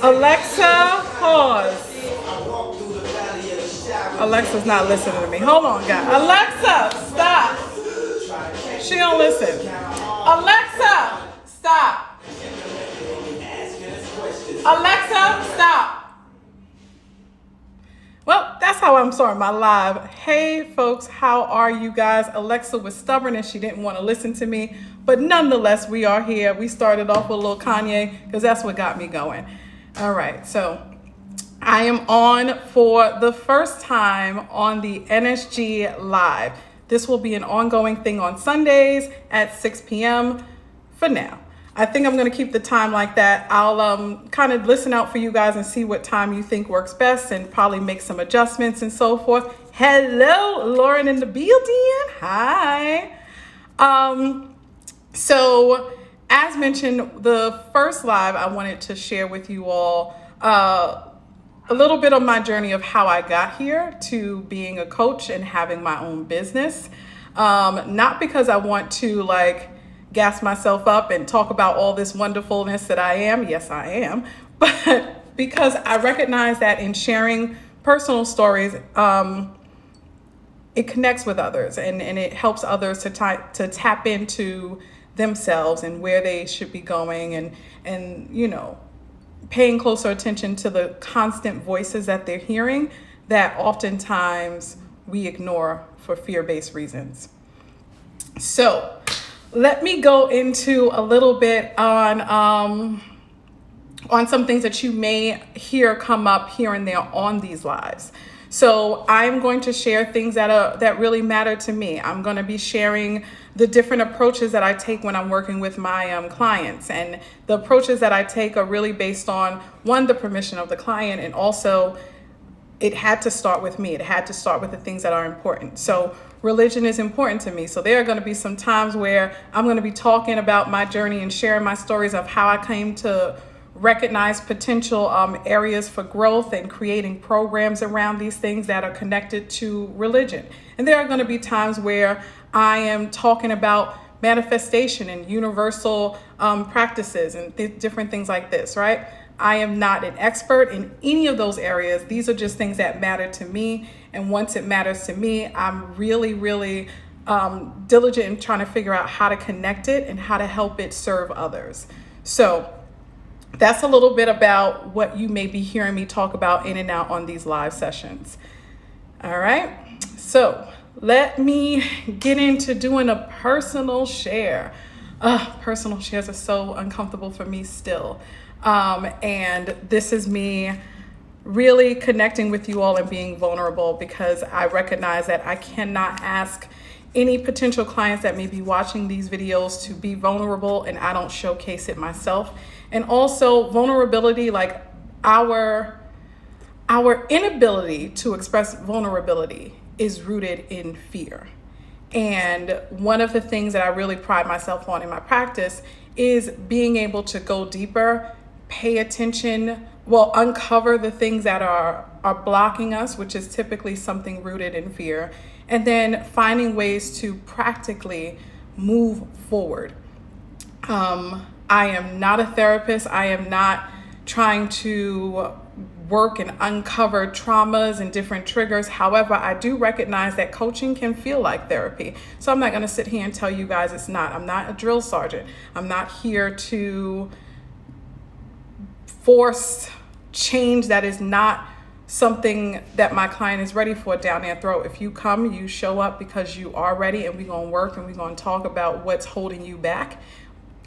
Alexa, pause. Alexa's not listening to me. Hold on, guys. Alexa, stop. She don't listen. Alexa, stop. Alexa, stop. Well, that's how I'm starting my live. Hey, folks, how are you guys? Alexa was stubborn and she didn't want to listen to me. But nonetheless, we are here. We started off with a little Kanye because that's what got me going. All right, so I am on for the first time on the NSG Live. This will be an ongoing thing on Sundays at 6 p.m. for now. I think I'm going to keep the time like that. I'll kind of listen out for you guys and see what time you think works best and probably make some adjustments and so forth. Hello, Lauren in the building. Hi. So as mentioned, the first live I wanted to share with you all a little bit of my journey of how I got here to being a coach and having my own business. Not because I want to gas myself up and talk about all this wonderfulness that I am. Yes, I am. But because I recognize that in sharing personal stories, it connects with others and it helps others to tap into themselves and where they should be going and you know, paying closer attention to the constant voices that they're hearing that oftentimes we ignore for fear-based reasons. So let me go into a little bit on some things that you may hear come up here and there on these lives. So I'm going to share things that really matter to me. I'm going to be sharing the different approaches that I take when I'm working with my clients. And the approaches that I take are really based on, one, the permission of the client, and also it had to start with me. It had to start with the things that are important. So religion is important to me. So there are going to be some times where I'm going to be talking about my journey and sharing my stories of how I came to recognize potential areas for growth and creating programs around these things that are connected to religion. And there are going to be times where I am talking about manifestation and universal practices and different things like this, right? I am not an expert in any of those areas. These are just things that matter to me. And once it matters to me, I'm really, really diligent in trying to figure out how to connect it and how to help it serve others. So that's a little bit about what you may be hearing me talk about in and out on these live sessions. All right. So let me get into doing a personal share. Personal shares are so uncomfortable for me still. And this is me really connecting with you all and being vulnerable because I recognize that I cannot ask any potential clients that may be watching these videos to be vulnerable and I don't showcase it myself. And also vulnerability, like our inability to express vulnerability is rooted in fear. And one of the things that I really pride myself on in my practice is being able to go deeper, pay attention, uncover the things that are blocking us, which is typically something rooted in fear, and then finding ways to practically move forward. I am not a therapist. I am not trying to work and uncover traumas and different triggers. However, I do recognize that coaching can feel like therapy. So I'm not going to sit here and tell you guys it's not. I'm not a drill sergeant. I'm not here to force change that is not something that my client is ready for down their throat. If you come, you show up because you are ready, and we're going to work and we're going to talk about what's holding you back,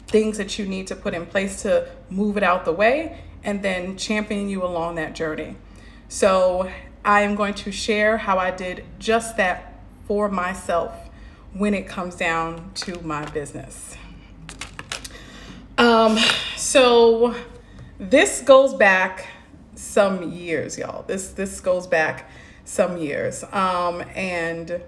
things that you need to put in place to move it out the way, and then champion you along that journey. So I am going to share how I did just that for myself when it comes down to my business. So this goes back some years, y'all. This goes back some years. And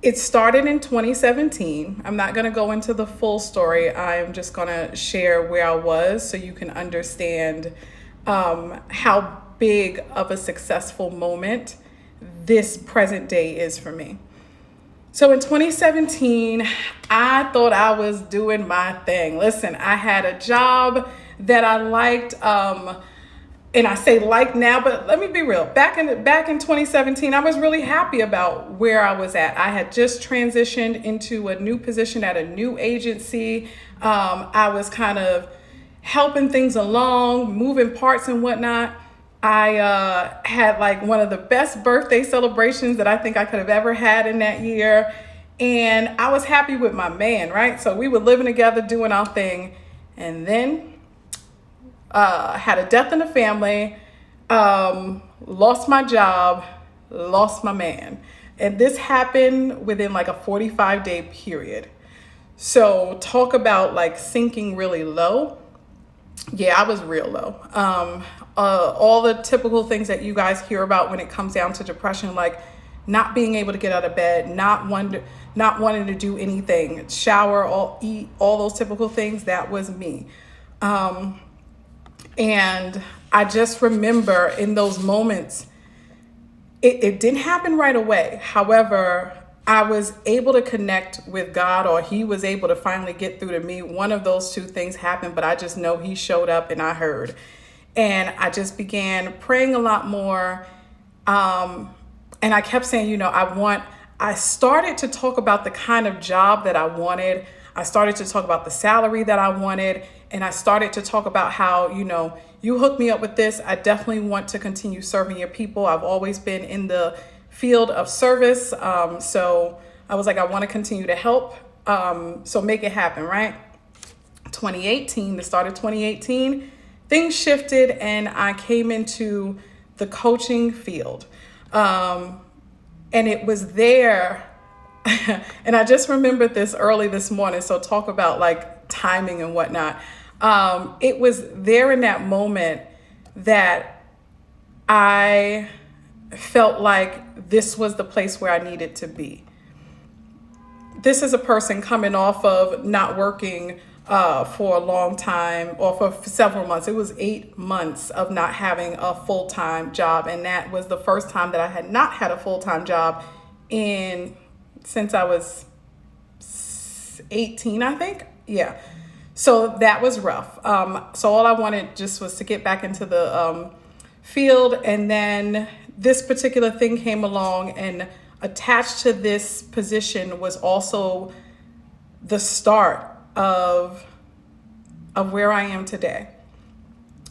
it started in 2017. I'm not going to go into the full story. I'm just going to share where I was so you can understand how big of a successful moment this present day is for me. So in 2017, I thought I was doing my thing. Listen, I had a job that I liked. And I say like now, but let me be real. Back in 2017, I was really happy about where I was at. I had just transitioned into a new position at a new agency. I was kind of helping things along, moving parts and whatnot. I had like one of the best birthday celebrations that I think I could have ever had in that year. And I was happy with my man, right? So we were living together, doing our thing. And then had a death in the family, lost my job, lost my man. And this happened within like a 45-day period. So talk about like sinking really low. Yeah, I was real low. All the typical things that you guys hear about when it comes down to depression, like not being able to get out of bed, not wanting to do anything, shower, eat, all those typical things. That was me. And I just remember in those moments, it didn't happen right away. However, I was able to connect with God, or he was able to finally get through to me. One of those two things happened, but I just know he showed up and I heard. And I just began praying a lot more. And I kept saying, I started to talk about the kind of job that I wanted. I started to talk about the salary that I wanted. And I started to talk about how, you hooked me up with this. I definitely want to continue serving your people. I've always been in the field of service. So I was like, I want to continue to help. So make it happen, right? The start of 2018, things shifted and I came into the coaching field. And it was there. And I just remembered this early this morning. So talk about like timing and whatnot. It was there in that moment that I felt like this was the place where I needed to be. This is a person coming off of not working for a long time, or for several months. It was 8 months of not having a full-time job. And that was the first time that I had not had a full-time job since I was 18, I think. Yeah. So that was rough. So all I wanted just was to get back into the field. And then this particular thing came along, and attached to this position was also the start of where I am today.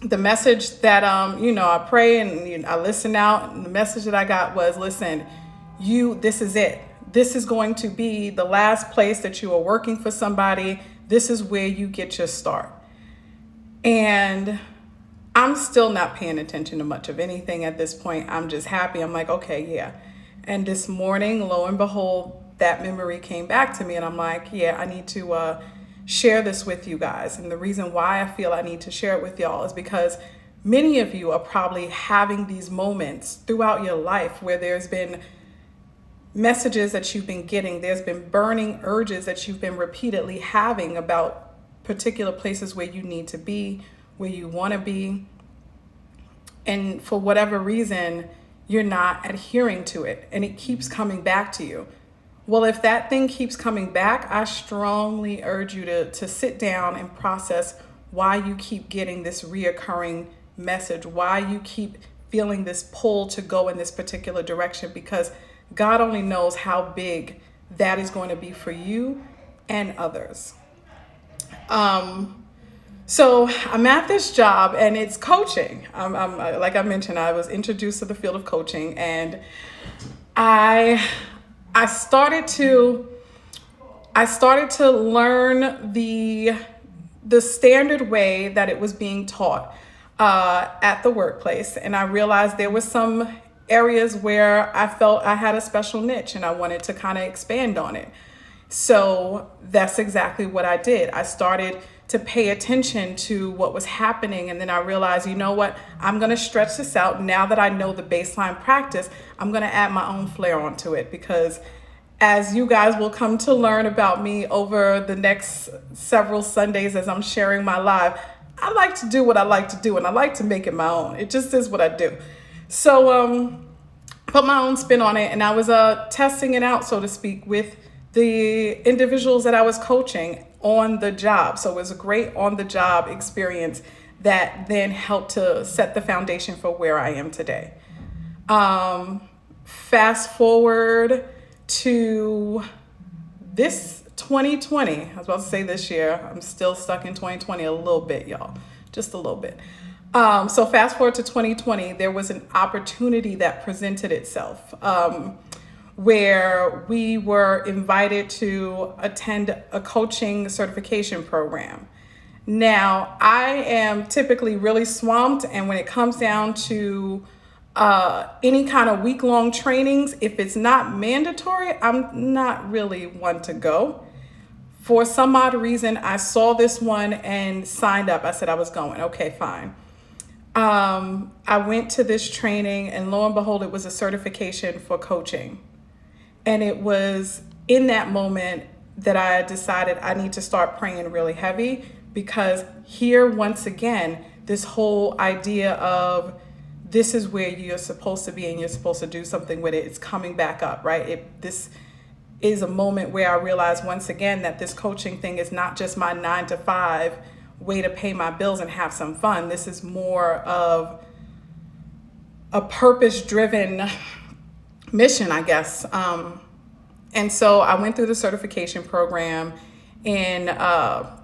The message that, I pray and I listen out, and the message that I got was, listen, this is it. This is going to be the last place that you are working for somebody. This is where you get your start. And I'm still not paying attention to much of anything at this point. I'm just happy. I'm like, okay, yeah. And this morning, lo and behold, that memory came back to me. And I'm like, yeah, I need to share this with you guys. And the reason why I feel I need to share it with y'all is because many of you are probably having these moments throughout your life where there's been messages that you've been getting. There's been burning urges that you've been repeatedly having about particular places where you need to be, where you want to be. And for whatever reason, you're not adhering to it, and it keeps coming back to you. Well, if that thing keeps coming back, I strongly urge you to sit down and process why you keep getting this reoccurring message, why you keep feeling this pull to go in this particular direction, because God only knows how big that is going to be for you and others. So I'm at this job, and it's coaching. I'm like I mentioned, I was introduced to the field of coaching, and I started to learn the standard way that it was being taught at the workplace, and I realized there was some areas where I felt I had a special niche and I wanted to kind of expand on it. So that's exactly what I did. I started to pay attention to what was happening. And then I realized, you know what, I'm going to stretch this out. Now that I know the baseline practice, I'm going to add my own flair onto it, because as you guys will come to learn about me over the next several Sundays as I'm sharing my live, I like to do what I like to do, and I like to make it my own. It just is what I do. So put my own spin on it, and I was testing it out, so to speak, with the individuals that I was coaching on the job. So it was a great on the job experience that then helped to set the foundation for where I am today. Fast forward to this 2020. I was about to say this year. I'm still stuck in 2020 a little bit, y'all. Just a little bit. So fast forward to 2020, there was an opportunity that presented itself where we were invited to attend a coaching certification program. Now, I am typically really swamped, and when it comes down to any kind of week-long trainings, if it's not mandatory, I'm not really one to go. For some odd reason, I saw this one and signed up. I said I was going. Okay, fine. I went to this training, and lo and behold, it was a certification for coaching. And it was in that moment that I decided I need to start praying really heavy, because here, once again, this whole idea of this is where you're supposed to be and you're supposed to do something with it, it's coming back up, right? This is a moment where I realized once again that this coaching thing is not just my 9-to-5 way to pay my bills and have some fun. This is more of a purpose-driven mission, I guess. And so I went through the certification program in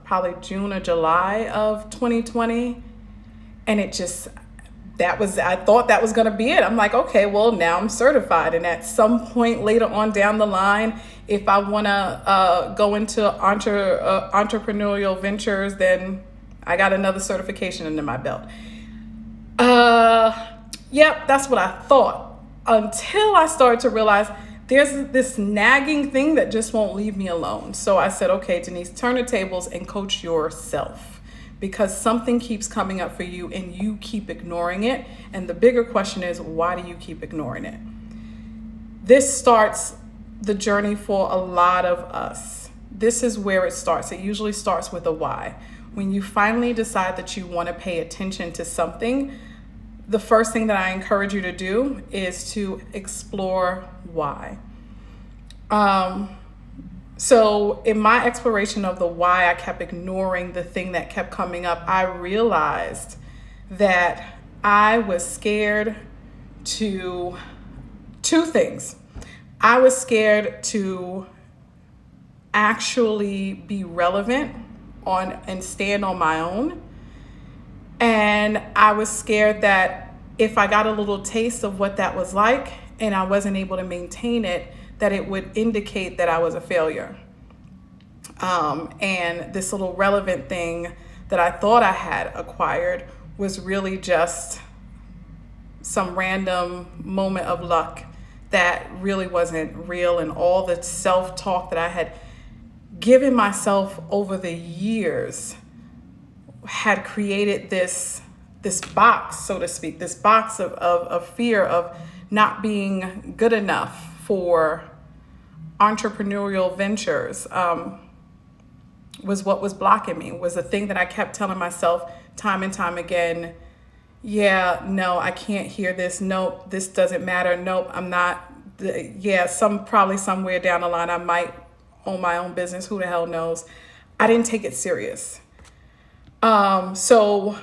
probably June or July of 2020. And it just, I thought that was going to be it. I'm like, okay, well, now I'm certified. And at some point later on down the line, if I want to go into entrepreneurial ventures, then I got another certification under my belt. Yep, that's what I thought, until I started to realize there's this nagging thing that just won't leave me alone. So I said, okay, Denise, turn the tables and coach yourself, because something keeps coming up for you and you keep ignoring it. And the bigger question is, why do you keep ignoring it? This starts the journey for a lot of us. This is where it starts. It usually starts with a why. When you finally decide that you want to pay attention to something, the first thing that I encourage you to do is to explore why. So in my exploration of the why I kept ignoring the thing that kept coming up, I realized that I was scared to two things. I was scared to actually be relevant and stand on my own. And I was scared that if I got a little taste of what that was like and I wasn't able to maintain it, that it would indicate that I was a failure. And this little relevant thing that I thought I had acquired was really just some random moment of luck that really wasn't real. And all the self-talk that I had given myself over the years had created this box, so to speak, this box of fear of not being good enough for entrepreneurial ventures, was what was blocking me, was the thing that I kept telling myself time and time again. Yeah, no, I can't hear this. Nope, this doesn't matter. Nope, I'm not. Yeah, probably somewhere down the line, I might own my own business. Who the hell knows? I didn't take it serious. So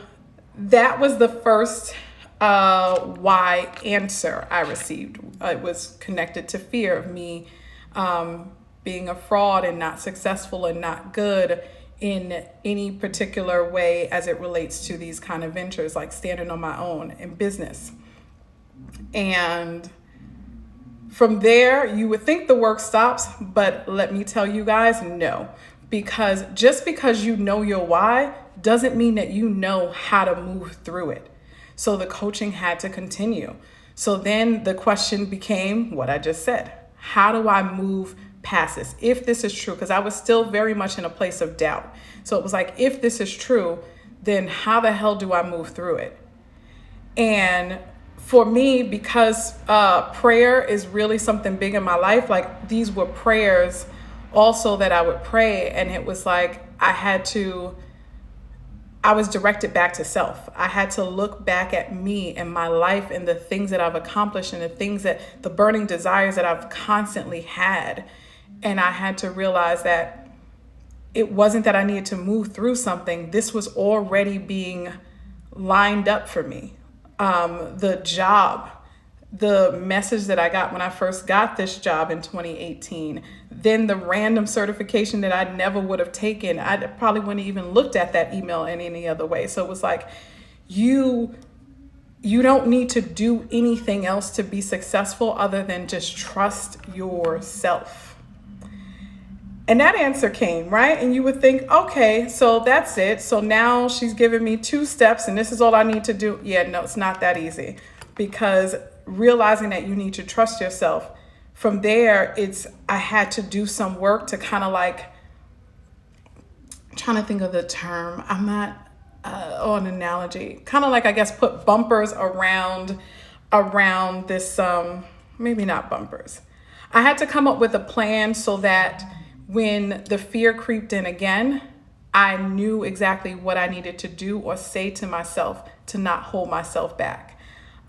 that was the first why answer I received. It was connected to fear of me being a fraud and not successful and not good in any particular way as it relates to these kind of ventures, like standing on my own in business. And from there, you would think the work stops, but let me tell you guys, no. Because just because you know your why doesn't mean that you know how to move through it. So the coaching had to continue. So then the question became what I just said. How do I move past this? If this is true, because I was still very much in a place of doubt. So it was like, if this is true, then how the hell do I move through it? And for me, because prayer is really something big in my life, like these were prayers also that I would pray. And it was like, I was directed back to self. I had to look back at me and my life and the things that I've accomplished and the burning desires that I've constantly had. And I had to realize that it wasn't that I needed to move through something. This was already being lined up for me. The job, the message that I got when I first got this job in 2018, then the random certification that I never would have taken. I probably wouldn't even looked at that email in any other way. So it was like, you don't need to do anything else to be successful other than just trust yourself. And that answer came, right? And you would think, okay, so that's it. So now she's giving me 2 steps and this is all I need to do. Yeah, no, it's not that easy, because realizing that you need to trust yourself, from there, I had to do some work to kind of like, I'm trying to think of the term. I'm not, an analogy, kind of like, I guess, put bumpers around this, maybe not bumpers. I had to come up with a plan so that when the fear creeped in again, I knew exactly what I needed to do or say to myself to not hold myself back.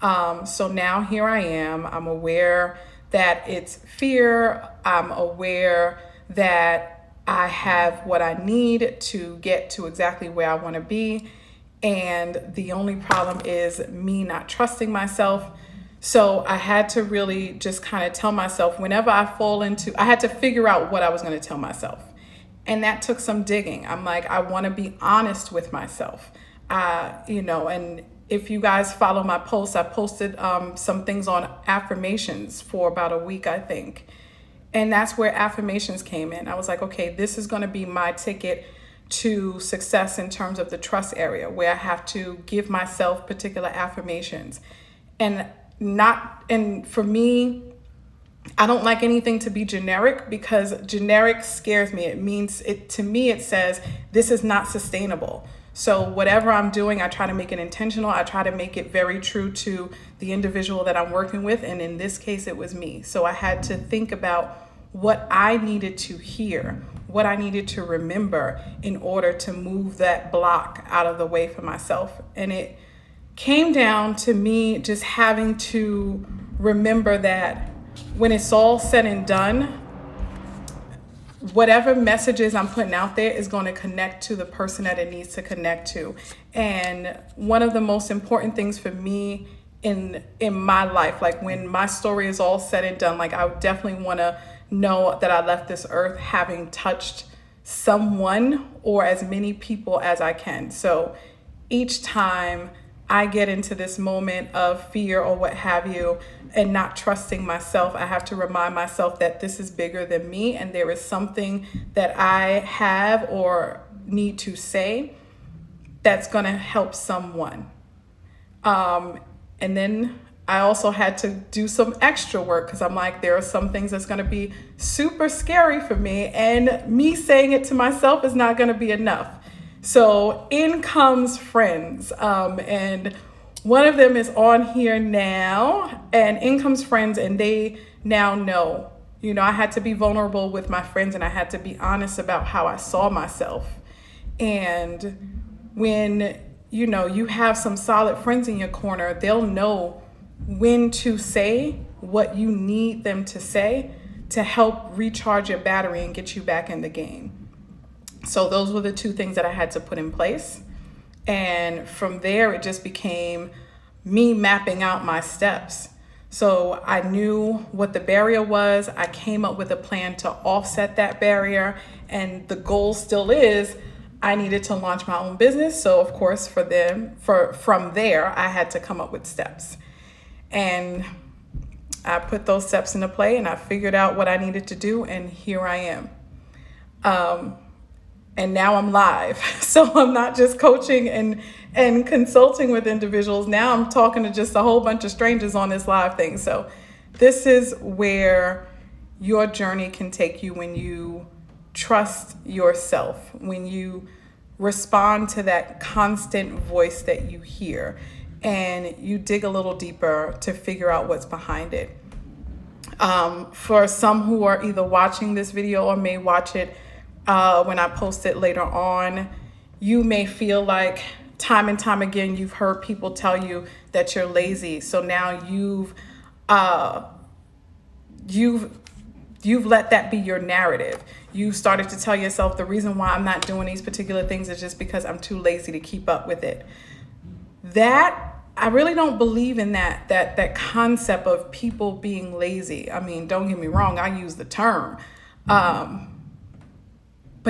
So now here I am. I'm aware that it's fear. I'm aware that I have what I need to get to exactly where I want to be. And the only problem is me not trusting myself. So I had to really just kind of tell myself, whenever I had to figure out what I was going to tell myself. And that took some digging. I'm like, I want to be honest with myself. And if you guys follow my posts, I posted some things on affirmations for about a week, I think. And that's where affirmations came in. I was like, okay, this is going to be my ticket to success in terms of the trust area, where I have to give myself particular affirmations. And for me, I don't like anything to be generic, because generic scares me. To me, it says this is not sustainable. So whatever I'm doing, I try to make it intentional. I try to make it very true to the individual that I'm working with. And in this case, it was me. So I had to think about what I needed to hear, what I needed to remember in order to move that block out of the way for myself. And it came down to me just having to remember that when it's all said and done, whatever messages I'm putting out there is going to connect to the person that it needs to connect to. And one of the most important things for me in my life, like when my story is all said and done, like I would definitely want to know that I left this earth having touched someone or as many people as I can. So each time I get into this moment of fear or what have you, and not trusting myself, I have to remind myself that this is bigger than me, and there is something that I have or need to say that's going to help someone. And then I also had to do some extra work, because I'm like, there are some things that's going to be super scary for me, and me saying it to myself is not going to be enough. So in comes friends, and one of them is on here now, and in comes friends, and they now know, I had to be vulnerable with my friends, and I had to be honest about how I saw myself. And when, you have some solid friends in your corner, they'll know when to say what you need them to say to help recharge your battery and get you back in the game. So those were the 2 things that I had to put in place. And from there, it just became me mapping out my steps. So I knew what the barrier was. I came up with a plan to offset that barrier. And the goal still is I needed to launch my own business. So of course, from there, I had to come up with steps. And I put those steps into play, and I figured out what I needed to do. And here I am. And now I'm live. So I'm not just coaching and consulting with individuals. Now I'm talking to just a whole bunch of strangers on this live thing. So this is where your journey can take you when you trust yourself, when you respond to that constant voice that you hear, and you dig a little deeper to figure out what's behind it. For some who are either watching this video or may watch it when I post it later on, you may feel like time and time again you've heard people tell you that you're lazy. So now you've let that be your narrative. You started to tell yourself the reason why I'm not doing these particular things is just because I'm too lazy to keep up with it. That I really don't believe in that concept of people being lazy. I mean, don't get me wrong, I use the term. But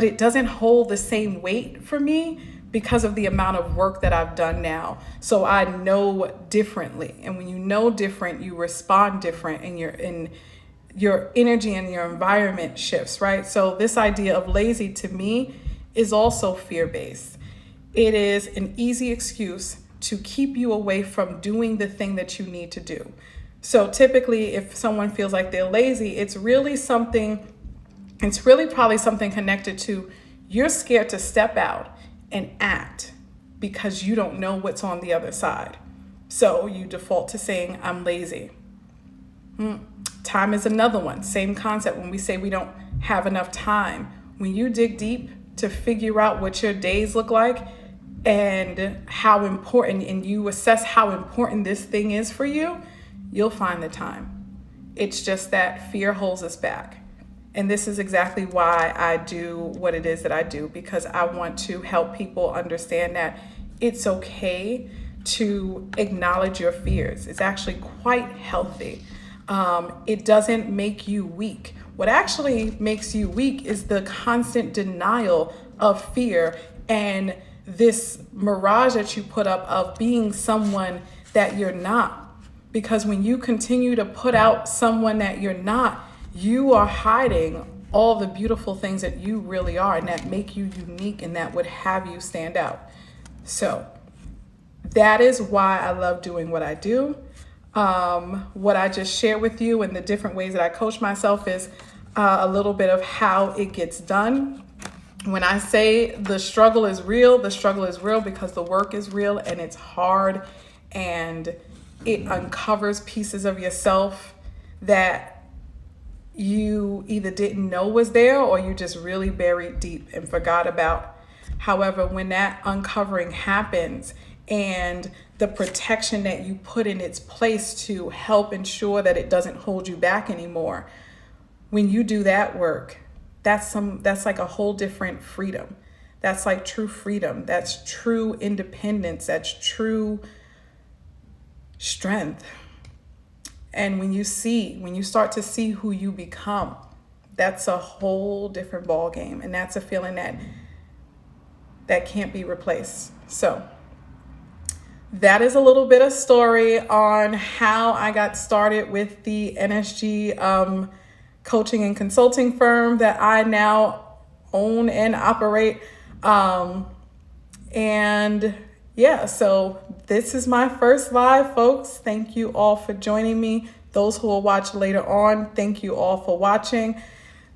it doesn't hold the same weight for me because of the amount of work that I've done now. So I know differently. And when you know different, you respond different, and your energy and your environment shifts, right? So this idea of lazy to me is also fear-based. It is an easy excuse to keep you away from doing the thing that you need to do. So typically, if someone feels like they're lazy, it's really probably something connected to you're scared to step out and act because you don't know what's on the other side. So you default to saying, I'm lazy. Time is another one. Same concept when we say we don't have enough time. When you dig deep to figure out what your days look like and how important, and you assess how important this thing is for you, you'll find the time. It's just that fear holds us back. And this is exactly why I do what it is that I do, because I want to help people understand that it's okay to acknowledge your fears. It's actually quite healthy. It doesn't make you weak. What actually makes you weak is the constant denial of fear and this mirage that you put up of being someone that you're not. Because when you continue to put out someone that you're not, you are hiding all the beautiful things that you really are and that make you unique and that would have you stand out. So that is why I love doing what I do. What I just shared with you and the different ways that I coach myself is a little bit of how it gets done. When I say the struggle is real because the work is real and it's hard, and it uncovers pieces of yourself that you either didn't know was there or you just really buried deep and forgot about. However, when that uncovering happens and the protection that you put in its place to help ensure that it doesn't hold you back anymore, when you do that work, that's like a whole different freedom. That's like true freedom. That's true independence. That's true strength. And when you start to see who you become, that's a whole different ball game. And that's a feeling that can't be replaced. So that is a little bit of story on how I got started with the NSG coaching and consulting firm that I now own and operate. And yeah, so this is my first live, folks. Thank you all for joining me. Those who will watch later on, thank you all for watching.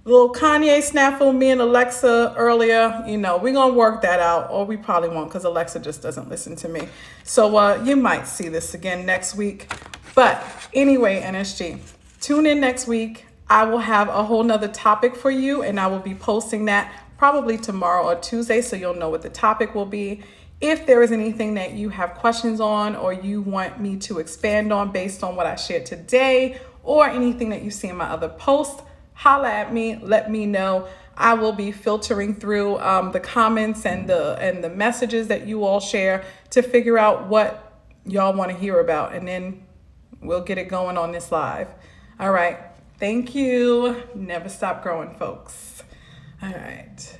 Little Kanye snafu, me and Alexa earlier, we're going to work that out, or we probably won't because Alexa just doesn't listen to me. So you might see this again next week. But anyway, NSG, tune in next week. I will have a whole nother topic for you, and I will be posting that probably tomorrow or Tuesday, so you'll know what the topic will be. If there is anything that you have questions on or you want me to expand on based on what I shared today or anything that you see in my other posts, holla at me, let me know. I will be filtering through the comments and the messages that you all share to figure out what y'all want to hear about, and then we'll get it going on this live. All right. Thank you. Never stop growing, folks. All right.